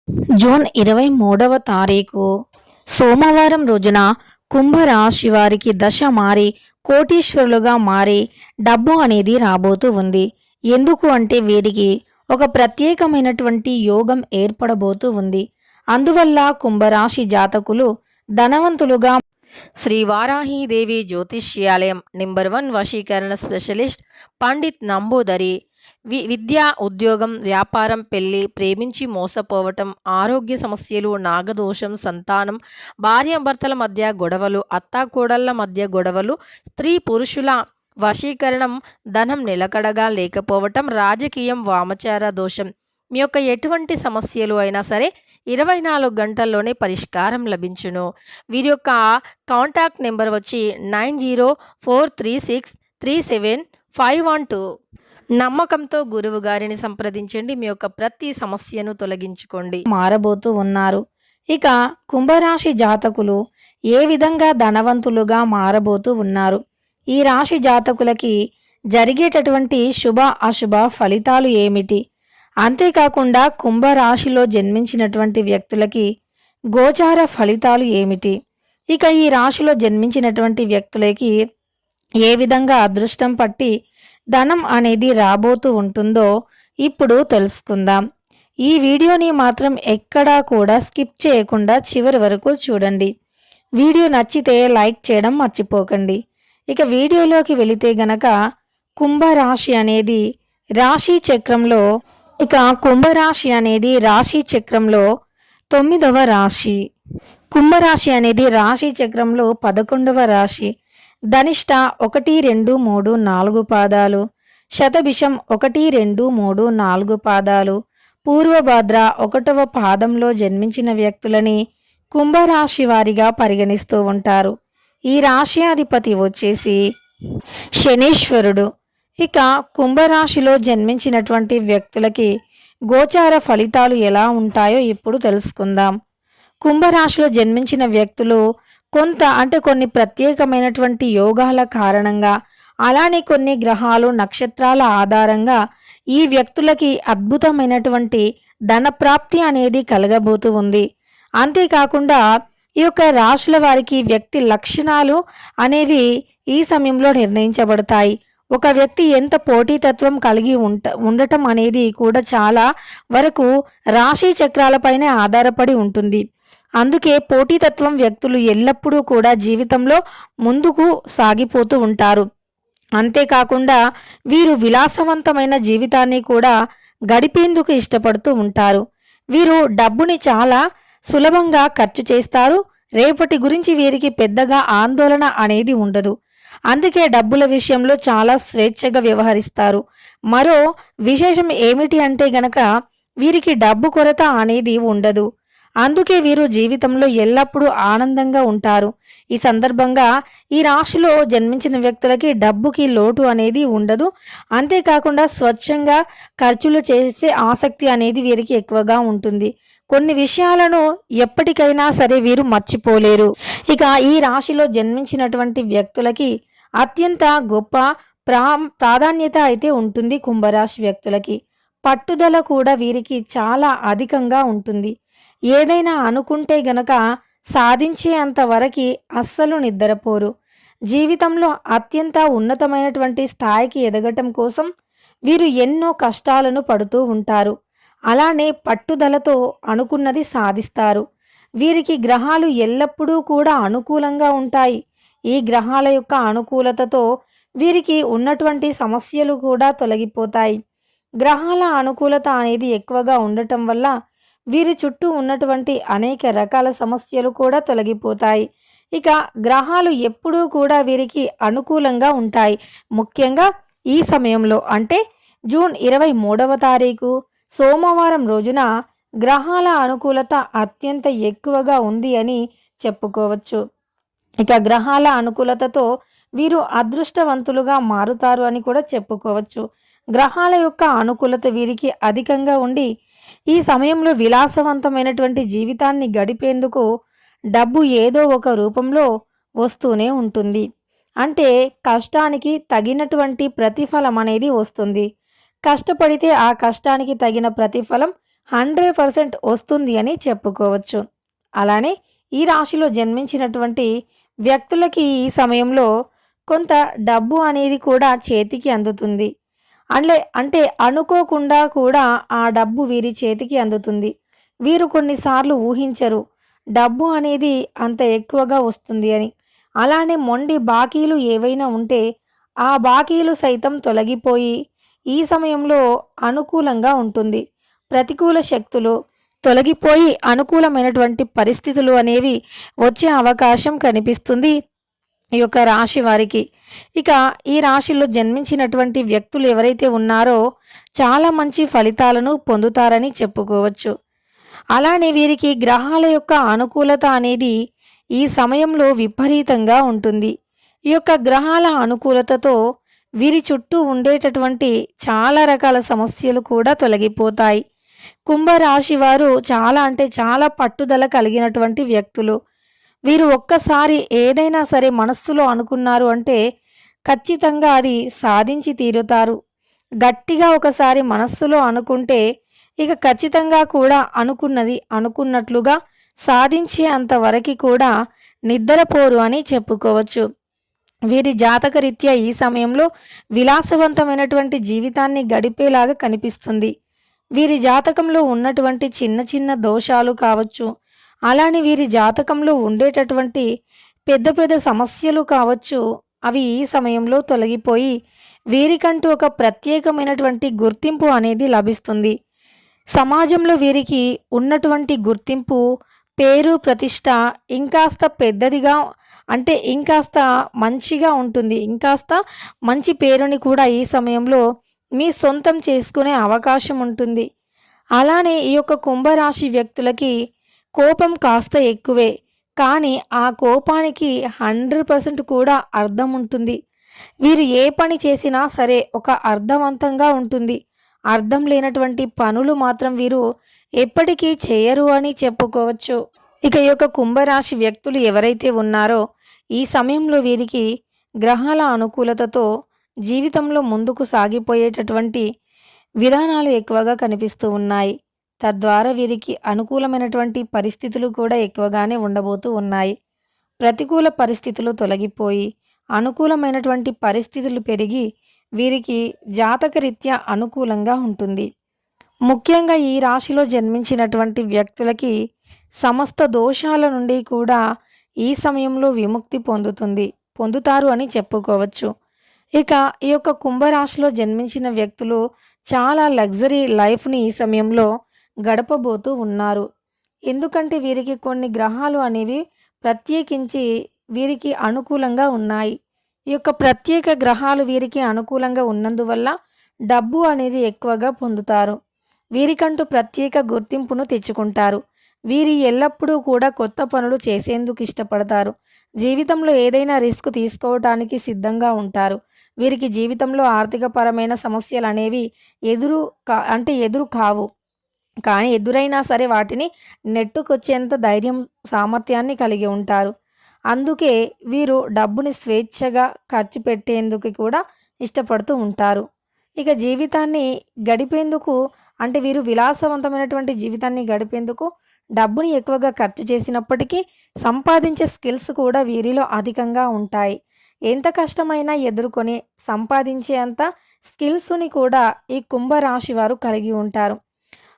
June 23వ తారీఖు సోమవారం రోజున కుంభరాశి వారికి దశ మారి కోటీశ్వరులుగా మారి డబ్బు అనేది రాబోతూ ఉంది. ఎందుకు అంటే వీరికి ఒక ప్రత్యేకమైనటువంటి యోగం ఏర్పడబోతూ ఉంది. అందువల్ల కుంభరాశి జాతకులు ధనవంతులుగా శ్రీ వారాహీదేవి జ్యోతిష్యాలయం నెంబర్ 1 వశీకరణ స్పెషలిస్ట్ పండిత్ నంబూదరి విద్య, ఉద్యోగం, వ్యాపారం, పెళ్లి, ప్రేమించి మోసపోవటం, ఆరోగ్య సమస్యలు, నాగదోషం, సంతానం, భార్యాభర్తల మధ్య గొడవలు, అత్తాకోడళ్ల మధ్య గొడవలు, స్త్రీ పురుషుల వశీకరణం, ధనం నిలకడగా లేకపోవటం, రాజకీయం, వామచార దోషం, మీ యొక్క ఎటువంటి సమస్యలు అయినా సరే 24 గంటల్లోనే పరిష్కారం లభించును. వీరి యొక్క కాంటాక్ట్ నెంబర్ వచ్చి 9043637512. నమ్మకంతో గురువు గారిని సంప్రదించండి. మీ యొక్క ప్రతి సమస్యను తొలగించుకోండి. మారబోతూ ఉన్నారు. ఇక కుంభరాశి జాతకులు ఏ విధంగా ధనవంతులుగా మారబోతూ ఉన్నారు, ఈ రాశి జాతకులకి జరిగేటటువంటి శుభ అశుభ ఫలితాలు ఏమిటి, అంతేకాకుండా కుంభరాశిలో జన్మించినటువంటి వ్యక్తులకి గోచార ఫలితాలు ఏమిటి, ఇక ఈ రాశిలో జన్మించినటువంటి వ్యక్తులకి ఏ విధంగా అదృష్టం పట్టి ధనం అనేది రాబోతూ ఉంటుందో ఇప్పుడు తెలుసుకుందాం. ఈ వీడియోని మాత్రం ఎక్కడా కూడా స్కిప్ చేయకుండా చివరి వరకు చూడండి. వీడియో నచ్చితే లైక్ చేయడం మర్చిపోకండి. ఇక వీడియోలోకి వెళితే గనక కుంభరాశి అనేది రాశి చక్రంలో కుంభరాశి అనేది రాశి చక్రంలో 9వ రాశి. కుంభరాశి అనేది రాశి చక్రంలో 11వ రాశి. ధనిష్ట 1, 2, 3, 4 పాదాలు, శతభిషం 1, 2, 3, 4 పాదాలు, పూర్వభాద్ర 1వ పాదంలో జన్మించిన వ్యక్తులని కుంభరాశి వారిగా పరిగణిస్తూ ఉంటారు. ఈ రాశి అధిపతి వచ్చేసి శనీశ్వరుడు. ఇక కుంభరాశిలో జన్మించినటువంటి వ్యక్తులకి గోచార ఫలితాలు ఎలా ఉంటాయో ఇప్పుడు తెలుసుకుందాం. కుంభరాశిలో జన్మించిన వ్యక్తులు కొన్ని ప్రత్యేకమైనటువంటి యోగాల కారణంగా, అలానే కొన్ని గ్రహాలు నక్షత్రాల ఆధారంగా ఈ వ్యక్తులకి అద్భుతమైనటువంటి ధనప్రాప్తి అనేది కలగబోతూ ఉంది. అంతేకాకుండా ఈ యొక్క రాశుల వారికి వ్యక్తి లక్షణాలు అనేవి ఈ సమయంలో నిర్ణయించబడతాయి. ఒక వ్యక్తి ఎంత పోటీతత్వం కలిగి ఉండటం అనేది కూడా చాలా వరకు రాశి చక్రాలపైనే ఆధారపడి ఉంటుంది. అందుకే పోటీతత్వం వ్యక్తులు ఎల్లప్పుడూ కూడా జీవితంలో ముందుకు సాగిపోతూ ఉంటారు. అంతేకాకుండా వీరు విలాసవంతమైన జీవితాన్ని కూడా గడిపేందుకు ఇష్టపడుతూ ఉంటారు. వీరు డబ్బుని చాలా సులభంగా ఖర్చు చేస్తారు. రేపటి గురించి వీరికి పెద్దగా ఆందోళన అనేది ఉండదు. అందుకే డబ్బుల విషయంలో చాలా స్వేచ్ఛగా వ్యవహరిస్తారు. మరో విశేషం ఏమిటి అంటే గనక వీరికి డబ్బు కొరత అనేది ఉండదు. అందుకే వీరు జీవితంలో ఎల్లప్పుడూ ఆనందంగా ఉంటారు. ఈ సందర్భంగా ఈ రాశిలో జన్మించిన వ్యక్తులకి డబ్బుకి లోటు అనేది ఉండదు. అంతేకాకుండా స్వచ్ఛంగా ఖర్చులు చేసే ఆసక్తి అనేది వీరికి ఎక్కువగా ఉంటుంది. కొన్ని విషయాలను ఎప్పటికైనా సరే వీరు మర్చిపోలేరు. ఇక ఈ రాశిలో జన్మించినటువంటి వ్యక్తులకి అత్యంత గొప్ప ప్రాధాన్యత అయితే ఉంటుంది. కుంభరాశి వ్యక్తులకి పట్టుదల కూడా వీరికి చాలా అధికంగా ఉంటుంది. ఏదైనా అనుకుంటే గనక సాధించే అంతవరకు అస్సలు నిద్రపోరు. జీవితంలో అత్యంత ఉన్నతమైనటువంటి స్థాయికి ఎదగటం కోసం వీరు ఎన్నో కష్టాలను పడుతూ ఉంటారు. అలానే పట్టుదలతో అనుకున్నది సాధిస్తారు. వీరికి గ్రహాలు ఎల్లప్పుడూ కూడా అనుకూలంగా ఉంటాయి. ఈ గ్రహాల యొక్క అనుకూలతతో వీరికి ఉన్నటువంటి సమస్యలు కూడా తొలగిపోతాయి. గ్రహాల అనుకూలత అనేది ఎక్కువగా ఉండటం వల్ల వీరి చుట్టూ ఉన్నటువంటి అనేక రకాల సమస్యలు కూడా తొలగిపోతాయి. ఇక గ్రహాలు ఎప్పుడూ కూడా వీరికి అనుకూలంగా ఉంటాయి. ముఖ్యంగా ఈ సమయంలో అంటే జూన్ 23వ తారీఖు సోమవారం రోజున గ్రహాల అనుకూలత అత్యంత ఎక్కువగా ఉంది అని చెప్పుకోవచ్చు. ఇక గ్రహాల అనుకూలతతో వీరు అదృష్టవంతులుగా మారుతారు అని కూడా చెప్పుకోవచ్చు. గ్రహాల యొక్క అనుకూలత వీరికి అధికంగా ఉండి ఈ సమయంలో విలాసవంతమైనటువంటి జీవితాన్ని గడిపేందుకు డబ్బు ఏదో ఒక రూపంలో వస్తూనే ఉంటుంది. అంటే కష్టానికి తగినటువంటి ప్రతిఫలం అనేది వస్తుంది. కష్టపడితే ఆ కష్టానికి తగిన ప్రతిఫలం 100% వస్తుంది అని చెప్పుకోవచ్చు. అలానే ఈ రాశిలో జన్మించినటువంటి వ్యక్తులకి ఈ సమయంలో కొంత డబ్బు అనేది కూడా చేతికి అందుతుంది. అంటే అనుకోకుండా కూడా ఆ డబ్బు వీరి చేతికి అందుతుంది. వీరు కొన్నిసార్లు ఊహించరు డబ్బు అనేది అంత ఎక్కువగా వస్తుంది అని. అలానే మొండి బాకీలు ఏవైనా ఉంటే ఆ బాకీలు సైతం తొలగిపోయి ఈ సమయంలో అనుకూలంగా ఉంటుంది. ప్రతికూల శక్తులు తొలగిపోయి అనుకూలమైనటువంటి పరిస్థితులు అనేవి వచ్చే అవకాశం కనిపిస్తుంది ఈ యొక్క రాశి వారికి. ఇక ఈ రాశిలో జన్మించినటువంటి వ్యక్తులు ఎవరైతే ఉన్నారో చాలా మంచి ఫలితాలను పొందుతారని చెప్పుకోవచ్చు. అలానే వీరికి గ్రహాల యొక్క అనుకూలత అనేది ఈ సమయంలో విపరీతంగా ఉంటుంది. ఈ యొక్క గ్రహాల అనుకూలతతో వీరి చుట్టూ ఉండేటటువంటి చాలా రకాల సమస్యలు కూడా తొలగిపోతాయి. కుంభరాశి వారు చాలా అంటే చాలా పట్టుదల కలిగినటువంటి వ్యక్తులు. వీరు ఒక్కసారి ఏదైనా సరే మనస్సులో అనుకున్నారు అంటే ఖచ్చితంగా అది సాధించి తీరుతారు. గట్టిగా ఒకసారి మనస్సులో అనుకుంటే ఇక ఖచ్చితంగా కూడా అనుకున్నది అనుకున్నట్లుగా సాధించే అంతవరకు కూడా నిద్రపోరు అని చెప్పుకోవచ్చు. వీరి జాతకరీత్యా ఈ సమయంలో విలాసవంతమైనటువంటి జీవితాన్ని గడిపేలాగా కనిపిస్తుంది. వీరి జాతకంలో ఉన్నటువంటి చిన్న చిన్న దోషాలు కావచ్చు, అలానే వీరి జాతకంలో ఉండేటటువంటి పెద్ద పెద్ద సమస్యలు కావచ్చు, అవి ఈ సమయంలో తొలగిపోయి వీరికంటూ ఒక ప్రత్యేకమైనటువంటి గుర్తింపు అనేది లభిస్తుంది. సమాజంలో వీరికి ఉన్నటువంటి గుర్తింపు, పేరు, ప్రతిష్ట ఇంకాస్త పెద్దదిగా ఇంకాస్త మంచిగా ఉంటుంది. ఇంకాస్త మంచి పేరుని కూడా ఈ సమయంలో మీ సొంతం చేసుకునే అవకాశం ఉంటుంది. అలానే ఈ యొక్క కుంభరాశి వ్యక్తులకి కోపం కాస్త ఎక్కువే. కానీ ఆ కోపానికి 100% కూడా అర్థం ఉంటుంది. వీరు ఏ పని చేసినా సరే ఒక అర్థవంతంగా ఉంటుంది. అర్థం లేనటువంటి పనులు మాత్రం వీరు ఎప్పటికీ చేయరు అని చెప్పుకోవచ్చు. ఇక ఈ యొక్క కుంభరాశి వ్యక్తులు ఎవరైతే ఉన్నారో ఈ సమయంలో వీరికి గ్రహాల అనుకూలతతో జీవితంలో ముందుకు సాగిపోయేటటువంటి విధానాలు ఎక్కువగా కనిపిస్తూ ఉన్నాయి. తద్వారా వీరికి అనుకూలమైనటువంటి పరిస్థితులు కూడా ఎక్కువగానే ఉండబోతూ ఉన్నాయి. ప్రతికూల పరిస్థితులు తొలగిపోయి అనుకూలమైనటువంటి పరిస్థితులు పెరిగి వీరికి జాతకరీత్యా అనుకూలంగా ఉంటుంది. ముఖ్యంగా ఈ రాశిలో జన్మించినటువంటి వ్యక్తులకి సమస్త దోషాల నుండి కూడా ఈ సమయంలో విముక్తి పొందుతారు అని చెప్పుకోవచ్చు. ఇక ఈ యొక్క కుంభరాశిలో జన్మించిన వ్యక్తులు చాలా లగ్జరీ లైఫ్ని ఈ సమయంలో గడపబోతూ ఉన్నారు. ఎందుకంటే వీరికి కొన్ని గ్రహాలు అనేవి ప్రత్యేకించి వీరికి అనుకూలంగా ఉన్నాయి. ఈ యొక్క ప్రత్యేక గ్రహాలు వీరికి అనుకూలంగా ఉన్నందువల్ల డబ్బు అనేది ఎక్కువగా పొందుతారు. వీరికంటూ ప్రత్యేక గుర్తింపును తెచ్చుకుంటారు. వీరి ఎల్లప్పుడూ కూడా కొత్త పనులు చేసేందుకు ఇష్టపడతారు. జీవితంలో ఏదైనా రిస్క్ తీసుకోవటానికి సిద్ధంగా ఉంటారు. వీరికి జీవితంలో ఆర్థికపరమైన సమస్యలు అనేవి ఎదురు కావు. కానీ ఎదురైనా సరే వాటిని నెట్టుకొచ్చేంత ధైర్యం, సామర్థ్యాన్ని కలిగి ఉంటారు. అందుకే వీరు డబ్బుని స్వేచ్ఛగా ఖర్చు పెట్టేందుకు కూడా ఇష్టపడుతూ ఉంటారు. ఇక జీవితాన్ని గడిపేందుకు వీరు విలాసవంతమైనటువంటి జీవితాన్ని గడిపేందుకు డబ్బుని ఎక్కువగా ఖర్చు చేసినప్పటికీ సంపాదించే స్కిల్స్ కూడా వీరిలో అధికంగా ఉంటాయి. ఎంత కష్టమైనా ఎదుర్కొని సంపాదించేంత స్కిల్స్ని కూడా ఈ కుంభరాశి వారు కలిగి ఉంటారు.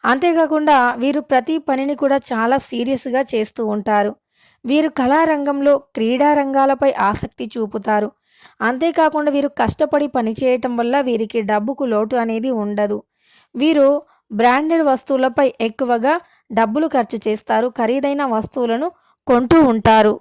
అంతేకాకుండా వీరు ప్రతి పనిని కూడా చాలా సీరియస్గా చేస్తూ ఉంటారు. వీరు కళారంగంలో, క్రీడా రంగాలపై ఆసక్తి చూపుతారు. అంతేకాకుండా వీరు కష్టపడి పనిచేయటం వల్ల వీరికి డబ్బుకు లోటు అనేది ఉండదు. వీరు బ్రాండెడ్ వస్తువులపై ఎక్కువగా డబ్బులు ఖర్చు చేస్తారు. ఖరీదైన వస్తువులను కొంటూ ఉంటారు.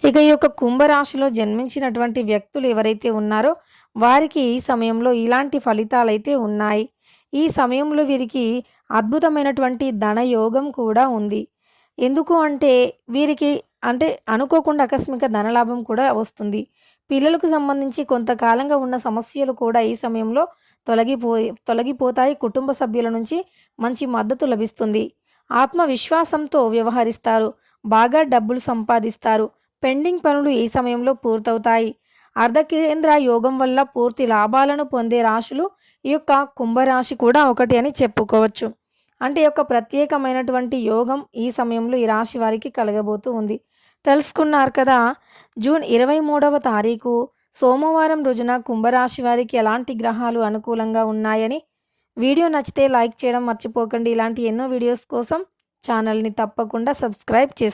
ఇక ఈ యొక్క కుంభరాశిలో జన్మించినటువంటి వ్యక్తులు ఎవరైతే ఉన్నారో వారికి ఈ సమయంలో ఇలాంటి ఫలితాలైతే ఉన్నాయి. ఈ సమయంలో వీరికి అద్భుతమైనటువంటి ధనయోగం కూడా ఉంది. ఎందుకు అంటే వీరికి అనుకోకుండా ఆకస్మిక ధనలాభం కూడా వస్తుంది. పిల్లలకు సంబంధించి కొంతకాలంగా ఉన్న సమస్యలు కూడా ఈ సమయంలో తొలగిపోతాయి. కుటుంబ సభ్యుల నుంచి మంచి మద్దతు లభిస్తుంది. ఆత్మవిశ్వాసంతో వ్యవహరిస్తారు. బాగా డబ్బులు సంపాదిస్తారు. పెండింగ్ పనులు ఈ సమయంలో పూర్తవుతాయి. అర్ధకేంద్ర యోగం వల్ల పూర్తి లాభాలను పొందే రాశులు ఈ యొక్క కుంభరాశి కూడా ఒకటి అని చెప్పుకోవచ్చు. అంటే ఈ యొక్క ప్రత్యేకమైనటువంటి యోగం ఈ సమయంలో ఈ రాశి వారికి కలగబోతూ ఉంది. తెలుసుకున్నారు కదా! జూన్ 23వ తారీఖు సోమవారం రోజున కుంభరాశి వారికి ఎలాంటి గ్రహాలు అనుకూలంగా ఉన్నాయని. వీడియో నచ్చితే లైక్ చేయడం మర్చిపోకండి. ఇలాంటి ఎన్నో వీడియోస్ కోసం ఛానల్‌ని తప్పకుండా సబ్స్క్రైబ్ చేసుకోండి.